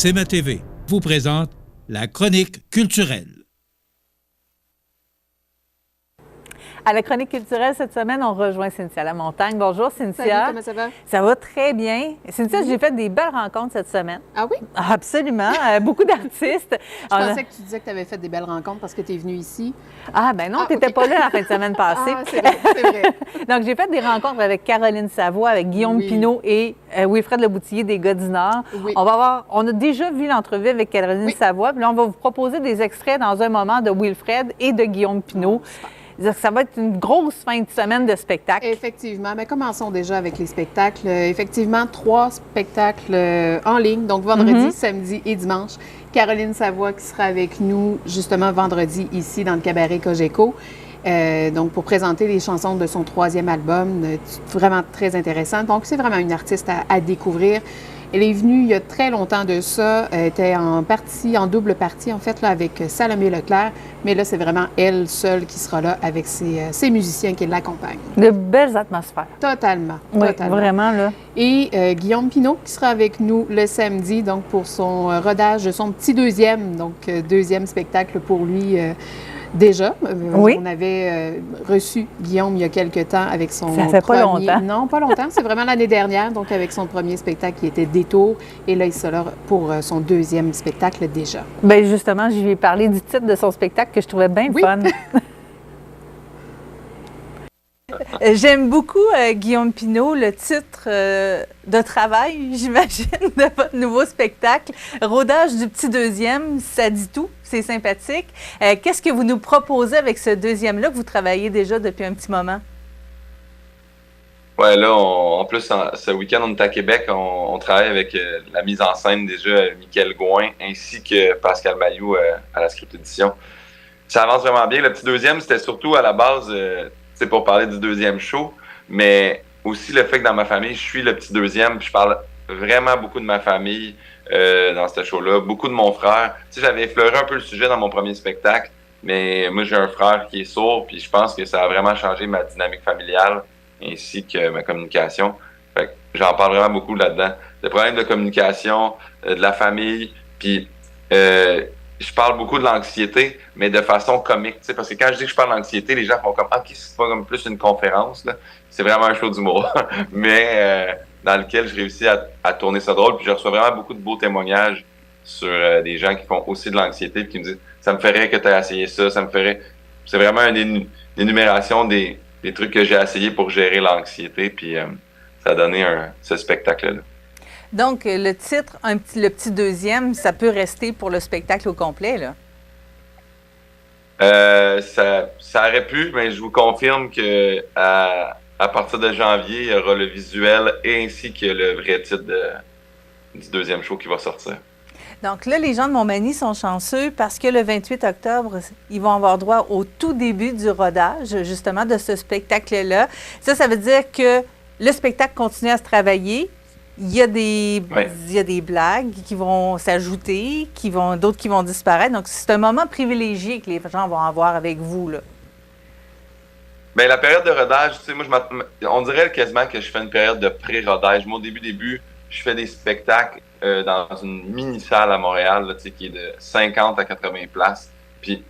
CMA TV vous présente la chronique culturelle. À la chronique culturelle, cette semaine, on rejoint Cynthia Lamontagne. Bonjour, Cynthia. Salut, comment ça va? Ça va très bien. Cynthia, j'ai fait des belles rencontres cette semaine. Ah oui? Absolument. Beaucoup d'artistes. Je pensais que tu disais que tu avais fait des belles rencontres parce que tu es venue ici. Ah, ben non, tu n'étais pas là la fin de semaine passée. Ah, c'est vrai, c'est vrai. Donc, j'ai fait des rencontres avec Caroline Savoie, avec Guillaume Pinault et Wilfred Leboutillier des Gars du Nord. Oui. On a déjà vu l'entrevue avec Caroline Savoie, puis là, on va vous proposer des extraits dans un moment de Wilfred et de Guillaume Pinault. Ça va être une grosse fin de semaine de spectacle. Effectivement. Mais commençons déjà avec les spectacles. Effectivement, 3 spectacles en ligne, donc vendredi, samedi et dimanche. Caroline Savoie qui sera avec nous justement vendredi ici dans le cabaret Cogeco. Donc, pour présenter les chansons de son 3e album, vraiment très intéressant. Donc, c'est vraiment une artiste à découvrir. Elle est venue il y a très longtemps de ça. Elle était en double partie, en fait, là, avec Salomé Leclerc. Mais là, c'est vraiment elle seule qui sera là avec ses musiciens qui l'accompagnent. De belles atmosphères. Totalement. Oui, totalement. vraiment, là. Et Guillaume Pinault qui sera avec nous le samedi, donc pour son rodage de son petit deuxième, donc deuxième spectacle pour lui. Déjà, on avait reçu Guillaume il y a quelque temps avec son Ça fait pas longtemps. Non, pas longtemps. C'est vraiment l'année dernière, donc avec son premier spectacle qui était Détour. Et là, il sera là pour son deuxième spectacle déjà. Bien, justement, je lui ai parlé du titre de son spectacle que je trouvais bien fun. J'aime beaucoup, Guillaume Pinault, le titre de travail, j'imagine, de votre nouveau spectacle. Rodage du petit deuxième, ça dit tout, c'est sympathique. Qu'est-ce que vous nous proposez avec ce deuxième-là que vous travaillez déjà depuis un petit moment? Oui, là, en plus, ce week-end, on est à Québec. On travaille avec la mise en scène déjà, Mickaël Gouin, ainsi que Pascal Mailloux à la script édition. Ça avance vraiment bien. Le petit deuxième, c'était surtout à la base... c'est pour parler du deuxième show, mais aussi le fait que dans ma famille, je suis le petit deuxième, puis je parle vraiment beaucoup de ma famille dans ce show-là, beaucoup de mon frère. Tu sais, j'avais effleuré un peu le sujet dans mon premier spectacle, mais moi, j'ai un frère qui est sourd, puis je pense que ça a vraiment changé ma dynamique familiale ainsi que ma communication. Fait que j'en parle vraiment beaucoup là-dedans. Le problème de communication, de la famille, puis... je parle beaucoup de l'anxiété, mais de façon comique, tu sais, parce que quand je dis que je parle d'anxiété, les gens font comme « Ah, c'est pas comme plus une conférence, là. » C'est vraiment un show d'humour, mais dans lequel je réussis à tourner ça drôle, puis je reçois vraiment beaucoup de beaux témoignages sur des gens qui font aussi de l'anxiété, puis qui me disent « Ça me ferait que tu aies essayé ça, ça me ferait... » C'est vraiment une énumération des trucs que j'ai essayé pour gérer l'anxiété, puis ça a donné ce spectacle-là. Donc, le titre, le petit deuxième, ça peut rester pour le spectacle au complet, là? Ça aurait pu, mais je vous confirme que à partir de janvier, il y aura le visuel et ainsi que le vrai titre du deuxième show qui va sortir. Donc là, les gens de Montmagny sont chanceux parce que le 28 octobre, ils vont avoir droit au tout début du rodage, justement, de ce spectacle-là. Ça veut dire que le spectacle continue à se travailler. Il y a des blagues qui vont s'ajouter, d'autres qui vont disparaître. Donc, c'est un moment privilégié que les gens vont avoir avec vous, là. Bien, la période de rodage, tu sais, moi, on dirait quasiment que je fais une période de pré-rodage. Moi, au début, je fais des spectacles dans une mini-salle à Montréal, là, tu sais, qui est de 50 à 80 places. Puis,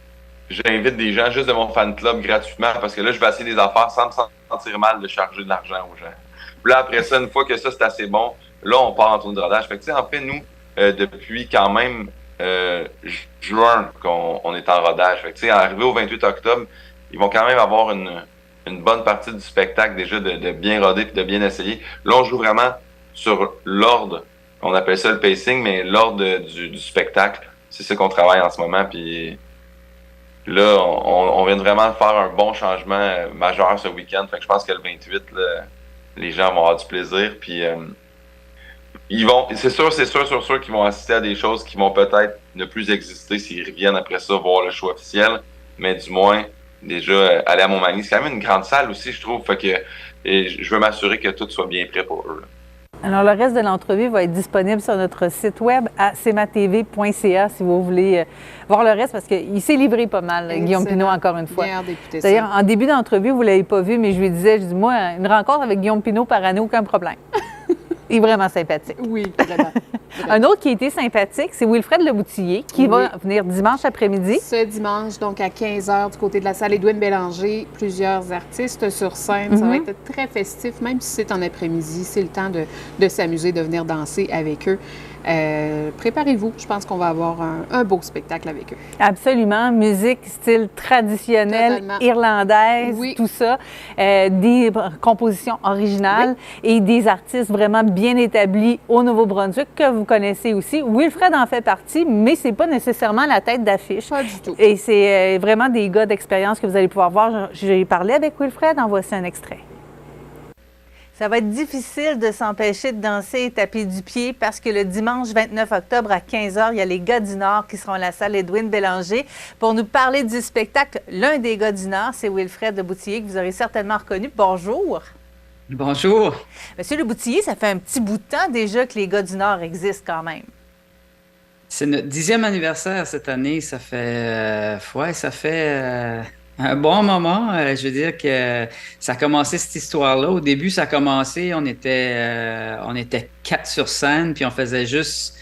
j'invite des gens juste de mon fan club gratuitement parce que là, je vais essayer des affaires sans me sentir mal de charger de l'argent aux gens. Puis là, après ça, une fois que ça, c'est assez bon, là, on part en tournée de rodage. Fait que, tu sais, en fait, nous, depuis quand même juin qu'on est en rodage. Fait que, tu sais, arrivé au 28 octobre, ils vont quand même avoir une bonne partie du spectacle déjà de bien roder puis de bien essayer. Là, on joue vraiment sur l'ordre, on appelle ça le pacing, mais l'ordre du spectacle. C'est ça qu'on travaille en ce moment. Puis là, on vient de vraiment faire un bon changement majeur ce week-end. Fait que je pense que le 28, là, les gens vont avoir du plaisir, puis c'est sûr qu'ils vont assister à des choses qui vont peut-être ne plus exister s'ils reviennent après ça voir le show officiel, mais du moins, déjà, aller à Montmagny, c'est quand même une grande salle aussi, je trouve, fait que je veux m'assurer que tout soit bien prêt pour eux, là. Alors, le reste de l'entrevue va être disponible sur notre site web à cmatv.ca si vous voulez voir le reste, parce qu'il s'est livré pas mal, Guillaume Pinault, encore une fois. D'ailleurs, en début d'entrevue, vous ne l'avez pas vu, mais je lui disais, moi, une rencontre avec Guillaume Pinault par année, aucun problème. Il est vraiment sympathique. Oui, vraiment. Un autre qui a été sympathique, c'est Wilfred Leboutillier, qui va venir dimanche après-midi. Ce dimanche, donc à 15h, du côté de la salle Édouine Bélanger, plusieurs artistes sur scène. Ça va être très festif, même si c'est en après-midi. C'est le temps de s'amuser, de venir danser avec eux. Préparez-vous, je pense qu'on va avoir un beau spectacle avec eux. Absolument. Musique style traditionnel, irlandaise, tout ça. Des compositions originales et des artistes vraiment bien établis au Nouveau-Brunswick que vous connaissez aussi. Wilfred en fait partie, mais c'est pas nécessairement la tête d'affiche. Pas du tout. Et c'est vraiment des gars d'expérience que vous allez pouvoir voir. J'ai parlé avec Wilfred, en voici un extrait. Ça va être difficile de s'empêcher de danser et taper du pied parce que le dimanche 29 octobre à 15h, il y a les gars du Nord qui seront à la salle Édouine Bélanger pour nous parler du spectacle. L'un des gars du Nord, c'est Wilfred Leboutillier, que vous aurez certainement reconnu. Bonjour. Bonjour. Monsieur Leboutillier, ça fait un petit bout de temps déjà que les gars du Nord existent quand même. C'est notre 10e anniversaire cette année. Ça fait... un bon moment. Je veux dire que ça a commencé cette histoire-là. Au début, ça a commencé, on était 4 sur scène, puis on faisait juste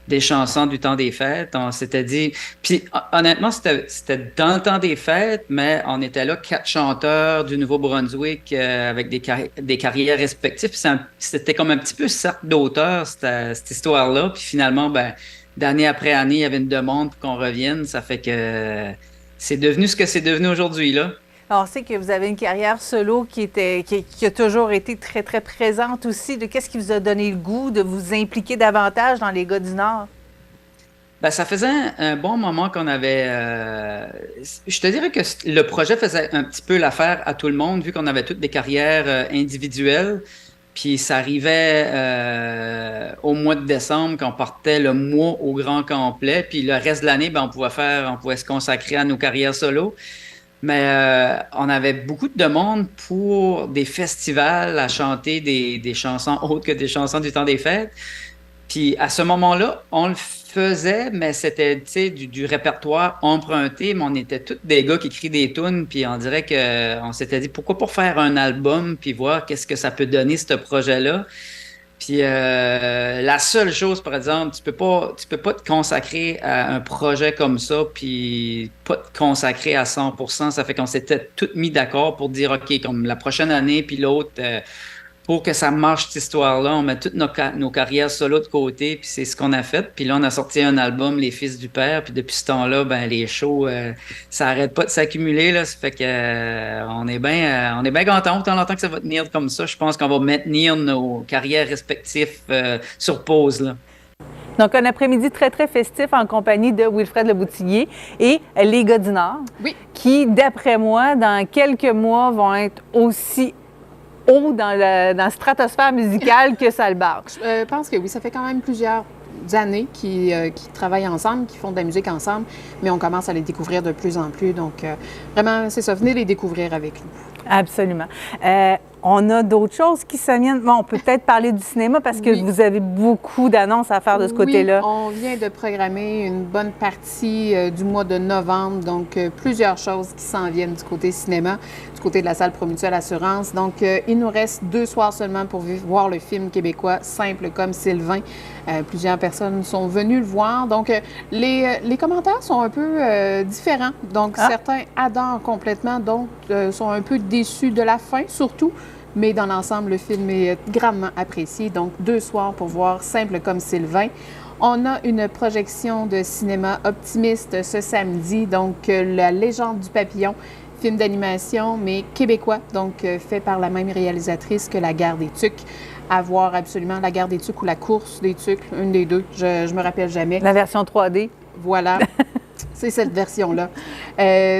des chansons du temps des fêtes. On s'était dit... Puis honnêtement, c'était dans le temps des fêtes, mais on était là 4 chanteurs du Nouveau-Brunswick avec des carrières respectives. Puis c'était comme un petit peu cercle d'auteur, cette histoire-là. Puis finalement, d'année après année, il y avait une demande pour qu'on revienne. Ça fait que... C'est devenu ce que c'est devenu aujourd'hui, là. Alors, on sait que vous avez une carrière solo qui a toujours été très, très présente aussi. Qu'est-ce qui vous a donné le goût de vous impliquer davantage dans les gars du Nord? Ça faisait un bon moment qu'on avait... je te dirais que le projet faisait un petit peu l'affaire à tout le monde, vu qu'on avait toutes des carrières individuelles. Puis ça arrivait au mois de décembre qu'on partait le mois au grand complet. Puis le reste de l'année, on pouvait se consacrer à nos carrières solo. Mais on avait beaucoup de demandes pour des festivals à chanter des chansons autres que des chansons du temps des fêtes. Puis à ce moment-là, on le faisait, mais c'était du répertoire emprunté, mais on était tous des gars qui écrivent des tunes, puis on dirait qu'on s'était dit pourquoi pas faire un album, puis voir qu'est-ce que ça peut donner, ce projet-là. Puis la seule chose, par exemple, tu peux pas te consacrer à un projet comme ça, puis pas te consacrer à 100%. Ça fait qu'on s'était tous mis d'accord pour dire, OK, comme la prochaine année, puis l'autre... pour que ça marche, cette histoire-là, on met toutes nos carrières solo de côté, puis c'est ce qu'on a fait. Puis là, on a sorti un album, Les Fils du Père, puis depuis ce temps-là, les shows, ça n'arrête pas de s'accumuler, là. Ça fait que on est bien contents. Autant longtemps que ça va tenir comme ça, je pense qu'on va maintenir nos carrières respectives sur pause, là. Donc, un après-midi très, très festif en compagnie de Wilfred Leboutillier et les gars du Nord, qui, d'après moi, dans quelques mois, vont être aussi haut dans la stratosphère musicale que Salbarge. Je pense que oui, ça fait quand même plusieurs années qui travaillent ensemble, qui font de la musique ensemble, mais on commence à les découvrir de plus en plus. Donc, vraiment, c'est ça, venez les découvrir avec nous. Absolument. On a d'autres choses qui s'en viennent. Bon, on peut peut-être parler du cinéma parce que vous avez beaucoup d'annonces à faire de ce côté-là. On vient de programmer une bonne partie du mois de novembre, donc plusieurs choses qui s'en viennent du côté cinéma, du côté de la salle Promutuelle Assurance. Donc, il nous reste 2 soirs seulement pour voir le film québécois Simple comme Sylvain. Plusieurs personnes sont venues le voir. Donc, les commentaires sont un peu différents. Donc, certains adorent complètement, d'autres sont un peu déçus de la fin, surtout. Mais dans l'ensemble, le film est grandement apprécié. Donc, 2 soirs pour voir Simple comme Sylvain. On a une projection de cinéma optimiste ce samedi. Donc, La Légende du papillon, film d'animation, mais québécois. Donc, fait par la même réalisatrice que La Guerre des Tucs. À voir absolument La Guerre des Tucs ou La Course des Tucs, une des deux. Je me rappelle jamais. La version 3D. Voilà. C'est cette version-là.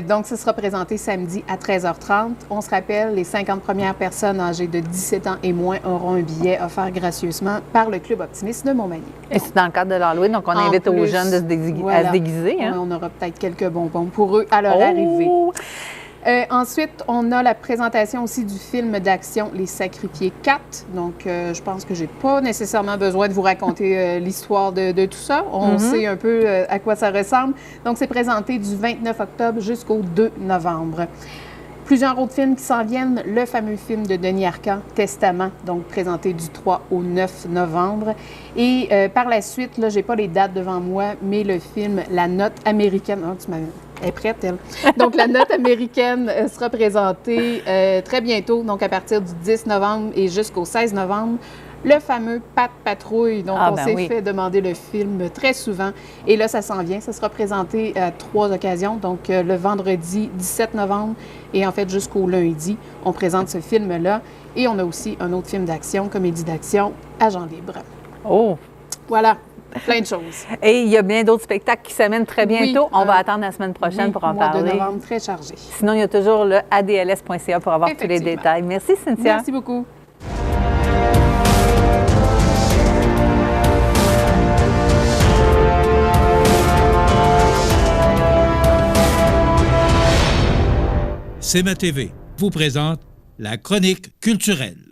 Donc, ce sera présenté samedi à 13h30. On se rappelle, les 50 premières personnes âgées de 17 ans et moins auront un billet offert gracieusement par le Club Optimiste de Montmagny. Et c'est dans le cadre de l'Halloween, donc on invite aux jeunes à se déguiser. Hein? On aura peut-être quelques bonbons pour eux à leur arrivée. Ensuite, on a la présentation aussi du film d'action Les Sacrifiés 4. Donc, je pense que j'ai pas nécessairement besoin de vous raconter l'histoire de tout ça. On sait un peu à quoi ça ressemble. Donc, c'est présenté du 29 octobre jusqu'au 2 novembre. Plusieurs autres films qui s'en viennent. Le fameux film de Denis Arcand, Testament, donc présenté du 3 au 9 novembre. Et par la suite, là, j'ai pas les dates devant moi, mais le film La Note américaine... Oh, elle est prête, elle. Donc, La Note américaine sera présentée très bientôt, donc à partir du 10 novembre et jusqu'au 16 novembre. Le fameux Pat Patrouille, dont on s'est fait demander le film très souvent. Et là, ça s'en vient. Ça sera présenté à 3 occasions. Donc, le vendredi 17 novembre et en fait jusqu'au lundi, on présente ce film-là. Et on a aussi un autre film d'action, comédie d'action, Agent libre. Oh! Voilà, plein de choses. Et il y a bien d'autres spectacles qui s'amènent très bientôt. Oui, on va attendre la semaine prochaine pour en parler. Le mois de novembre, très chargé. Sinon, il y a toujours le adls.ca pour avoir tous les détails. Merci, Cynthia. Merci beaucoup. C'est ma TV vous présente la chronique culturelle.